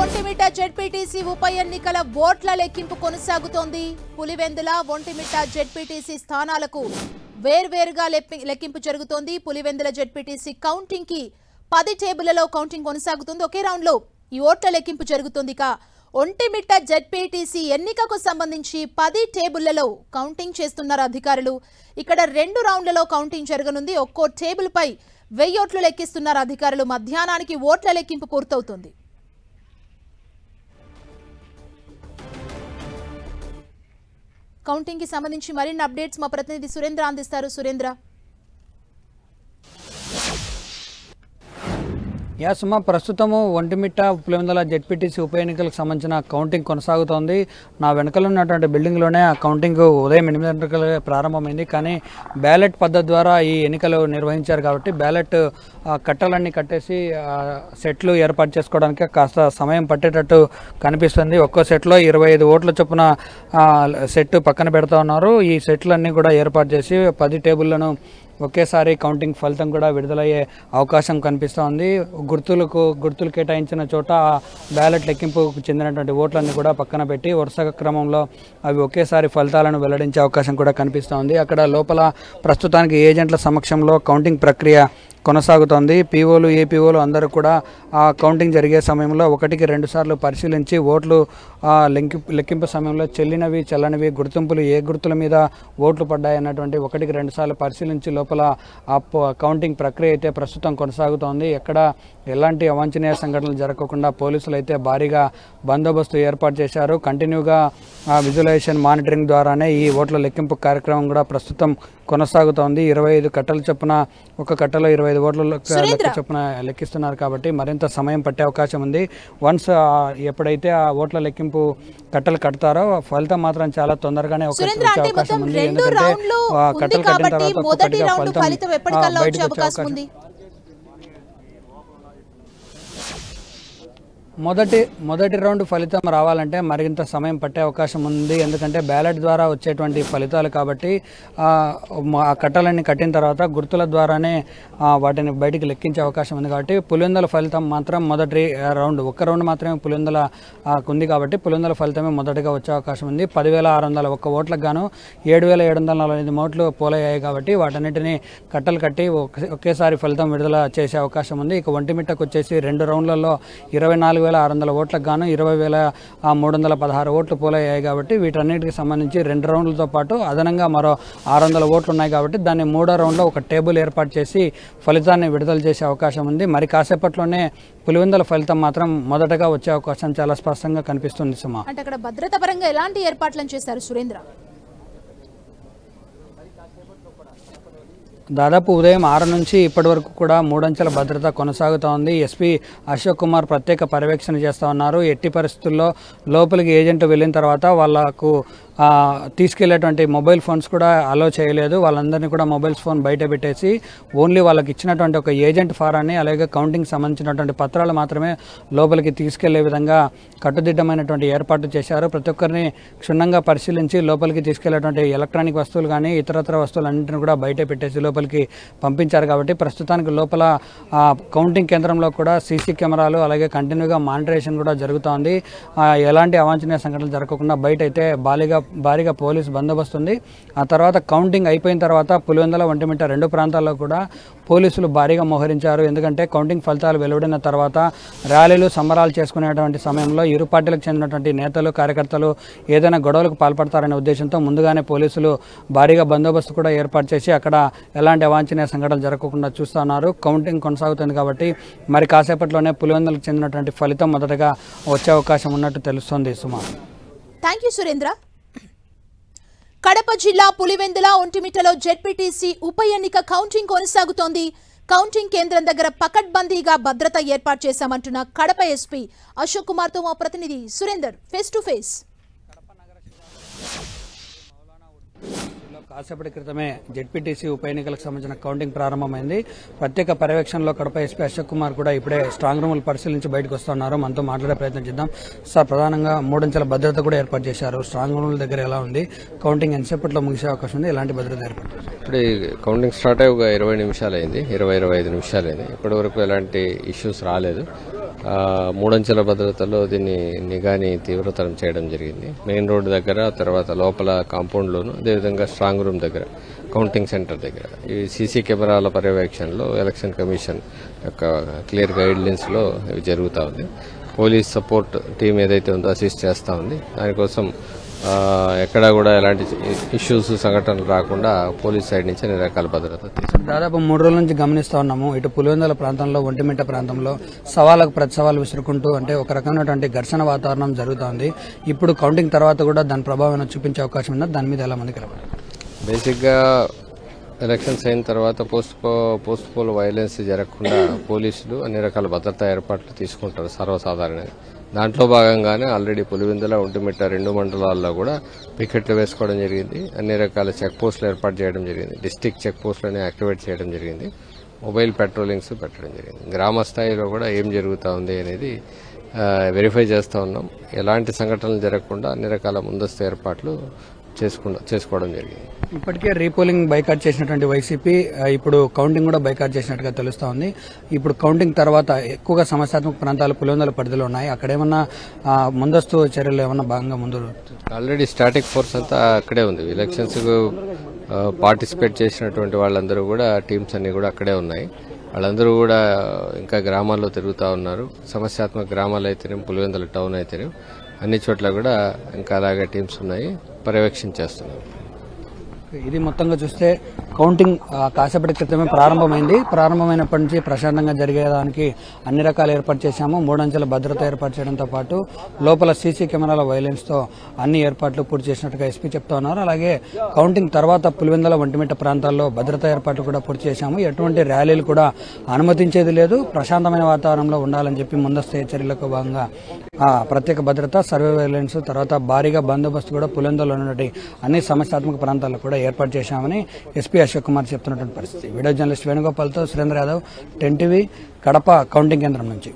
Vontimitta ZPTC ఉప ఎన్నికల ఓట్ల లెక్కింపు కొనసాగుతోంది. పులివెందుల, ఒంటిమిట్ట జెడ్పీటీసీ స్థానాలకు వేర్వేరుగా లెక్కింపు జరుగుతోంది. పులివెందుల జెడ్పీటీసీ కౌంటింగ్ కి 10 టేబుళ్లలో కౌంటింగ్ కొనసాగుతుంది. ఒకే రౌండ్ లో ఈ ఓట్ల లెక్కింపు జరుగుతుంది. ఒంటిమిట్ట జెడ్పీటీసీ ఎన్నికకు సంబంధించి 10 టేబుళ్లలో కౌంటింగ్ చేస్తున్నారు అధికారులు. ఇక్కడ 2 రౌండ్లలో కౌంటింగ్ జరగనుంది. ఒక్కో టేబుల్ పై 1000 ఓట్లు లెక్కిస్తున్నారు అధికారులు. మధ్యాహ్నానికి ఓట్ల లెక్కింపు పూర్తవుతుంది. కౌంటింగ్ కి సంబంధించి మరిన్ని అప్డేట్స్ మా ప్రతినిధి సురేంద్ర అందిస్తారు. సురేంద్ర, సుమా, ప్రస్తుతము ఒంటిమిట్ట పులివెందుల జెడ్పీటీసీ ఉప ఎన్నికలకు సంబంధించిన కౌంటింగ్ కొనసాగుతోంది. నా వెనకలో ఉన్నటువంటి బిల్డింగ్లోనే ఆ కౌంటింగ్ ఉదయం 8 గంటలకు ప్రారంభమైంది. కానీ బ్యాలెట్ పద్ధతి ద్వారా ఈ ఎన్నికలు నిర్వహించారు కాబట్టి బ్యాలెట్ కట్టలన్నీ కట్టేసి సెట్లు ఏర్పాటు చేసుకోవడానికి కాస్త సమయం పట్టేటట్టు కనిపిస్తుంది. ఒక్కో సెట్లో 25 ఓట్ల చొప్పున సెట్ పక్కన పెడతా ఉన్నారు. ఈ సెట్లన్నీ కూడా ఏర్పాటు చేసి 10 టేబుళ్లను ఒకేసారి కౌంటింగ్ ఫలితం కూడా విడుదలయ్యే అవకాశం కనిపిస్తోంది. గుర్తులు కేటాయించిన చోట బ్యాలెట్ లెక్కింపుకు చెందినటువంటి ఓట్లన్నీ కూడా పక్కన పెట్టి వరుస క్రమంలో అవి ఒకేసారి ఫలితాలను వెల్లడించే అవకాశం కూడా కనిపిస్తోంది. అక్కడ లోపల ప్రస్తుతానికి ఏజెంట్ల సమక్షంలో కౌంటింగ్ ప్రక్రియ కొనసాగుతోంది. పీఓలు, ఏపీఓలు అందరూ కూడా ఆ కౌంటింగ్ జరిగే సమయంలో 1కి 2 సార్లు పరిశీలించి ఓట్లు లెక్కింపు సమయంలో చెల్లినవి, చెల్లనివి గుర్తింపులు ఏ గుర్తుల మీద ఓట్లు పడ్డాయన్నటువంటి 1కి 2 సార్లు పరిశీలించి లోపల ఆ కౌంటింగ్ ప్రక్రియ అయితే ప్రస్తుతం కొనసాగుతోంది. ఎక్కడ ఎలాంటి అవాంఛనీయ సంఘటనలు జరగకుండా పోలీసులు అయితే భారీగా బందోబస్తు ఏర్పాటు చేశారు. కంటిన్యూగా విజువలైజేషన్ మానిటరింగ్ ద్వారానే ఈ ఓట్ల లెక్కింపు కార్యక్రమం కూడా ప్రస్తుతం కొనసాగుతోంది. 25 కట్టల చొప్పున ఒక కట్టలో 25 ఓట్ల లెక్క చొప్పున లెక్కిస్తున్నారు కాబట్టి మరింత సమయం పట్టే అవకాశం ఉంది. వన్స్ ఎప్పుడైతే ఆ ఓట్ల లెక్కింపు కట్టలు కడతారో ఫలితం మాత్రం చాలా తొందరగానే వచ్చే అవకాశం ఉంది. ఎందుకంటే కట్టలు కట్టిన తర్వాత ఒక్కొక్కటిగా ఫలితం బయటకు వచ్చే అవకాశం ఉంది. మొదటి రౌండ్ ఫలితం రావాలంటే మరింత సమయం పట్టే అవకాశం ఉంది. ఎందుకంటే బ్యాలెట్ ద్వారా వచ్చేటువంటి ఫలితాలు కాబట్టి ఆ కట్టలన్నీ కట్టిన తర్వాత గుర్తుల ద్వారానే వాటిని బయటికి లెక్కించే అవకాశం ఉంది. కాబట్టి పులివెందుల ఫలితం మాత్రం మొదటి రౌండ్, ఒక్క రౌండ్ మాత్రమే పులివెందుల ఉంది కాబట్టి పులివెందుల ఫలితమే మొదటిగా వచ్చే అవకాశం ఉంది. 10,601 ఓట్లకు గాను 7,745 ఓట్లు పోలయ్యాయి కాబట్టి వాటన్నిటిని కట్టలు కట్టి ఒకేసారి ఫలితం విడుదల చేసే అవకాశం ఉంది. ఇక ఒంటిమిట్టకు వచ్చేసి 2 రౌండ్లలో 24,600 ఓట్లకు గాను 20,316 ఓట్లు పోలయ్యాయి కాబట్టి వీటన్నిటికి సంబంధించి 2 రౌండ్లతో పాటు అదనంగా మరో 600 ఓట్లు ఉన్నాయి కాబట్టి దాన్ని 3వ రౌండ్లో ఒక టేబుల్ ఏర్పాటు చేసి ఫలితాన్ని విడుదల చేసే అవకాశం ఉంది. మరి కాసేపట్లోనే పులివెందుల ఫలితం మాత్రం మొదటగా వచ్చే అవకాశం చాలా స్పష్టంగా కనిపిస్తుంది. సుమా, అంటే అక్కడ భద్రతా పరంగా ఎలాంటి ఏర్పాట్లను చేశారు సురేంద్ర? దాదాపు ఉదయం 6 నుంచి ఇప్పటి వరకు కూడా 3 అంచెల భద్రత కొనసాగుతూ ఉంది. ఎస్పీ అశోక్ కుమార్ ప్రత్యేక పర్యవేక్షణ చేస్తూ ఉన్నారు. ఎట్టి పరిస్థితుల్లో లోపలికి ఏజెంట్ వెళ్ళిన తర్వాత వాళ్లకు తీసుకెళ్లేటువంటి మొబైల్ ఫోన్స్ కూడా అలో చేయలేదు. వాళ్ళందరినీ కూడా మొబైల్ ఫోన్ బయట పెట్టేసి ఓన్లీ వాళ్ళకి ఇచ్చినటువంటి ఒక ఏజెంట్ ఫారాన్ని అలాగే కౌంటింగ్ సంబంధించినటువంటి పత్రాలు మాత్రమే లోపలికి తీసుకెళ్లే విధంగా కట్టుదిట్టమైనటువంటి ఏర్పాటు చేశారు. ప్రతి ఒక్కరిని క్షుణ్ణంగా పరిశీలించి లోపలికి తీసుకెళ్లేటువంటి ఎలక్ట్రానిక్ వస్తువులు కానీ ఇతరత్ర వస్తువులన్నింటినీ కూడా బయట పెట్టేసి లోపలికి పంపించారు. కాబట్టి ప్రస్తుతానికి లోపల కౌంటింగ్ కేంద్రంలో కూడా సీసీ కెమెరాలు అలాగే కంటిన్యూగా మానిటరేషన్ కూడా జరుగుతోంది. ఎలాంటి అవాంఛనీయ సంఘటనలు జరగకుండా బయట అయితే భారీగా పోలీసు బందోబస్తు ఉంది. ఆ తర్వాత కౌంటింగ్ అయిపోయిన తర్వాత పులివెందుల, ఒంటిమిట్ట 2 ప్రాంతాల్లో కూడా పోలీసులు భారీగా మోహరించారు. ఎందుకంటే కౌంటింగ్ ఫలితాలు వెలువడిన తర్వాత ర్యాలీలు, సంబరాలు చేసుకునేటువంటి సమయంలో ఇరు పార్టీలకు చెందినటువంటి నేతలు, కార్యకర్తలు ఏదైనా గొడవలకు పాల్పడతారనే ఉద్దేశంతో ముందుగానే పోలీసులు భారీగా బందోబస్తు కూడా ఏర్పాటు చేసి అక్కడ ఎలాంటి అవాంఛనీయ సంఘటనలు జరగకుండా చూస్తున్నారు. కౌంటింగ్ కొనసాగుతుంది కాబట్టి మరి కాసేపట్లోనే పులివెందులకు చెందినటువంటి ఫలితం మొదటగా వచ్చే అవకాశం ఉన్నట్టు తెలుస్తోంది. సుమా, థ్యాంక్ యూ సురేంద్ర. కడప జిల్లా పులివెందుల, ఒంటిమిట్టలో జెడ్పీటీసీ ఉప ఎన్నిక కౌంటింగ్ కొనసాగుతోంది. కౌంటింగ్ కేంద్రం దగ్గర పకడ్బందీగా భద్రత ఏర్పాటు చేశామంటున్న కడప ఎస్పీ అశోక్ కుమార్ తో మా ప్రతినిధి సురేందర్ ఫేస్ టు ఫేస్. కాసేపటి క్రితమే జెడ్పీటీసీ ఉప ఎన్నికలకు సంబంధించిన కౌంటింగ్ ప్రారంభమైంది. ప్రత్యేక పర్యవేక్షణలో కడప ఎస్పీ అశోక్ కుమార్ కూడా ఇప్పుడే స్ట్రాంగ్ రూములు పరిశీలించి బయటకు వస్తున్నారు. మనతో మాట్లాడే ప్రయత్నం చేద్దాం. సార్, ప్రధానంగా 3 అంచెల భద్రత కూడా ఏర్పాటు చేశారు. స్ట్రాంగ్ రూముల దగ్గర ఎలా ఉంది? కౌంటింగ్ ఎంతసేపట్లో ముగిసే అవకాశం ఉంది? ఎలాంటి భద్రత ఏర్పాటు చేశారు? ఇప్పుడు కౌంటింగ్ స్టార్ట్ అయ్యి ఒక 20 నిమిషాలు అయింది, 20-25 నిమిషాలు అయింది. ఇప్పటి వరకు ఎలాంటి ఇష్యూస్ రాలేదు. మూడంచెల భద్రతలో దీన్ని నిఘాని తీవ్రతరం చేయడం జరిగింది. మెయిన్ రోడ్ దగ్గర, తర్వాత లోపల కాంపౌండ్లోను, అదేవిధంగా స్ట్రాంగ్ రూమ్ దగ్గర, కౌంటింగ్ సెంటర్ దగ్గర ఈ సీసీ కెమెరాల పర్యవేక్షణలో ఎలక్షన్ కమిషన్ యొక్క క్లియర్ గైడ్ లైన్స్ లో ఇవి జరుగుతూ ఉంది. పోలీస్ సపోర్ట్ టీం ఏదైతే ఉందో అసిస్ట్ చేస్తూ ఉంది. దానికోసం ఎక్కడా కూడా ఎలాంటి ఇష్యూస్, సంఘటనలు రాకుండా పోలీస్ సైడ్ నుంచి అన్ని రకాల భద్రత తీసుకుంటాం. దాదాపు 3 రోజుల నుంచి గమనిస్తా ఉన్నాము. ఇటు పులివెందుల ప్రాంతంలో, ఒంటిమిట్ట ప్రాంతంలో సవాళ్ళకు ప్రతి సవాలు విసురుకుంటూ అంటే ఒక రకమైనటువంటి ఘర్షణ వాతావరణం జరుగుతోంది. ఇప్పుడు కౌంటింగ్ తర్వాత కూడా దాని ప్రభావం చూపించే అవకాశం ఉందా? దాని మీద ఎలా మంది కలవాలి? బేసిక్గా ఎలక్షన్స్ అయిన తర్వాత పోస్ట్ పోల్ వైలెన్స్ జరగకుండా పోలీసులు అన్ని రకాల భద్రతా ఏర్పాట్లు తీసుకుంటారు సర్వసాధారణంగా. దాంట్లో భాగంగానే ఆల్రెడీ పులివెందుల, ఒంటిమిట్ట 2 మండలాల్లో కూడా పికెట్లు వేసుకోవడం జరిగింది. అన్ని రకాల చెక్ పోస్టులు ఏర్పాటు చేయడం జరిగింది. డిస్టిక్ చెక్ పోస్టులని యాక్టివేట్ చేయడం జరిగింది. మొబైల్ పెట్రోలింగ్స్ పెట్టడం జరిగింది. గ్రామ స్థాయిలో కూడా ఏం జరుగుతూ ఉంది అనేది వెరిఫై చేస్తూ ఉన్నాం. ఎలాంటి సంఘటనలు జరగకుండా అన్ని రకాల ముందస్తు ఏర్పాట్లు చేసుకోవడం జరిగింది. ఇప్పటికే రీపోలింగ్ బైకాట్ చేసినటువంటి వైసీపీ ఇప్పుడు కౌంటింగ్ కూడా బైకాట్ చేసినట్టుగా తెలుస్తా ఉంది. ఇప్పుడు కౌంటింగ్ తర్వాత ఎక్కువగా సమస్యాత్మక ప్రాంతాలు పులివెందుల పరిధిలో ఉన్నాయి. అక్కడ ఏమన్నా ముందస్తు చర్యలు ఏమన్నా భాగంగా ముందు ఆల్రెడీ స్టాటిక్ ఫోర్స్ అంతా అక్కడే ఉంది. ఎలక్షన్స్ పార్టిసిపేట్ చేసినటువంటి వాళ్ళందరూ కూడా టీమ్స్ అన్ని కూడా అక్కడే ఉన్నాయి. వాళ్ళందరూ కూడా ఇంకా గ్రామాల్లో తిరుగుతూ ఉన్నారు. సమస్యాత్మక గ్రామాలు అయితేనే, పులివెందుల టౌన్ అయితేనే అన్ని చోట్ల కూడా ఇంకా అలాగే టీమ్స్ ఉన్నాయి, పర్యవేక్షణ చేస్తున్నారు. ఇది మొత్తంగా చూస్తే కౌంటింగ్ కాసేపటి క్రితమే ప్రారంభమైంది. ప్రారంభమైనప్పటి నుంచి ప్రశాంతంగా జరిగేదానికి అన్ని రకాల ఏర్పాటు చేశాము. 3 అంచెల భద్రత ఏర్పాటు చేయడంతో పాటు లోపల సీసీ కెమెరాల వైలెన్స్ తో అన్ని ఏర్పాట్లు పూర్తి చేసినట్టుగా ఎస్పీ చెప్తా ఉన్నారు. అలాగే కౌంటింగ్ తర్వాత పులివెందుల, ఒంటిమిట్ట ప్రాంతాల్లో భద్రతా ఏర్పాట్లు కూడా పూర్తి చేశాము. ఎటువంటి ర్యాలీలు కూడా అనుమతించేది లేదు. ప్రశాంతమైన వాతావరణంలో ఉండాలని చెప్పి ముందస్తు చర్యలకు భాగంగా ప్రత్యేక భద్రత, సర్వే వైలెన్స్, తర్వాత భారీగా బందోబస్తు కూడా పులివెందులలో ఉన్నటువంటి అన్ని సమస్యాత్మక ప్రాంతాల్లో కూడా ఏర్పాటు చేశామని ఎస్పీ అశోక్ కుమార్ చెప్తున్నటువంటి పరిస్థితి. వీడియో జర్నలిస్ట్ వేణుగోపాల్తో సురేంద్ర యాదవ్, 10 టీవీ, కడప కౌంటింగ్ కేంద్రం నుంచి.